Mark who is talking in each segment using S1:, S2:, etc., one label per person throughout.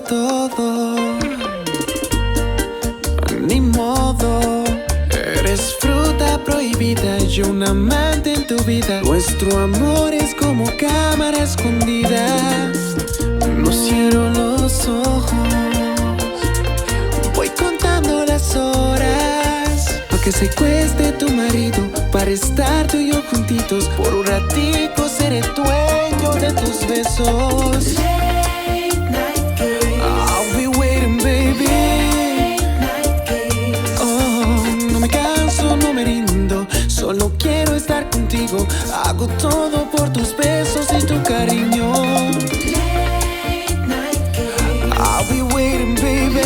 S1: todo. Ni modo, eres fruta prohibida y un amante en tu vida. Nuestro amor es como cámara escondida. No cierro los ojos, voy contando las horas pa' que se cueste tu marido, para estar tú y yo juntitos. Por un ratico seré dueño de tus besos. I'll be waiting, baby. Oh, no me canso, no me rindo, solo quiero estar contigo. Hago todo por tus besos y tu cariño. I'll be waiting, baby.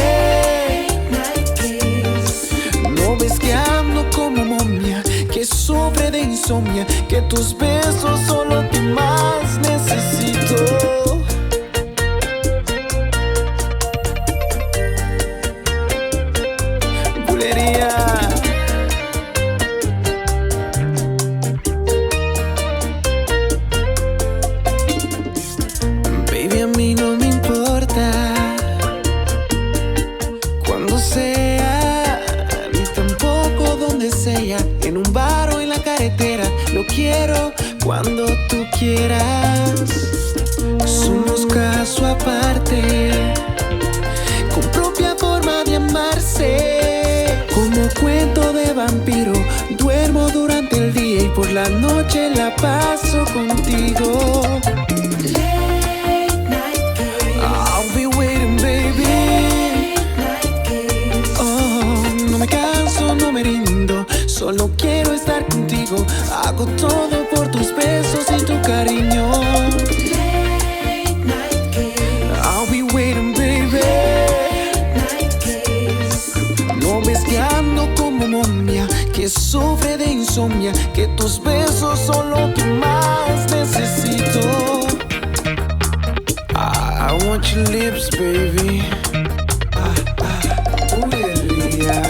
S1: No ves que ando como momia, que sufre de insomnia, que tus besos son lo que más necesito. Bulería. Baby, a mí no me importa cuando sea, ni tampoco donde sea, en un bar o en la carretera. Lo quiero cuando tú quieras. Somos caso aparte, con propia forma de amarse. Como cuento de vampiro, duermo durante el día y por la noche la paso contigo. I'll be waiting, baby. Oh, no me canso, no me rindo, solo quiero estar contigo. Hago todo por tus besos y tu cariño. I'll be waiting, baby. No ves que ando como momia, que sufre de insomnia, que tus besos son lo que más necesito. I want your lips, baby. Bulería.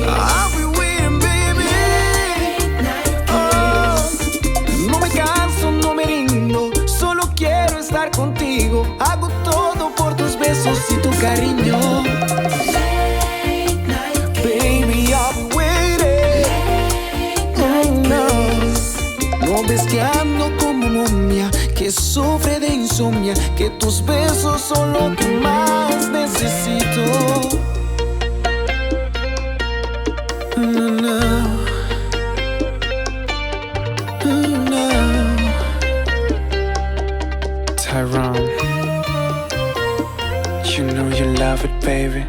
S1: I'll be waiting, baby. Oh, no me canso, no me rindo, solo quiero estar contigo. Hago todo por tus besos y tu cariño. Baby, I'll be waiting. Oh, no. No ves que ando como momia, que sufre de insomnia, que tus besos son lo que más necesito. No, no. No. Tyrone, you know you love it, baby.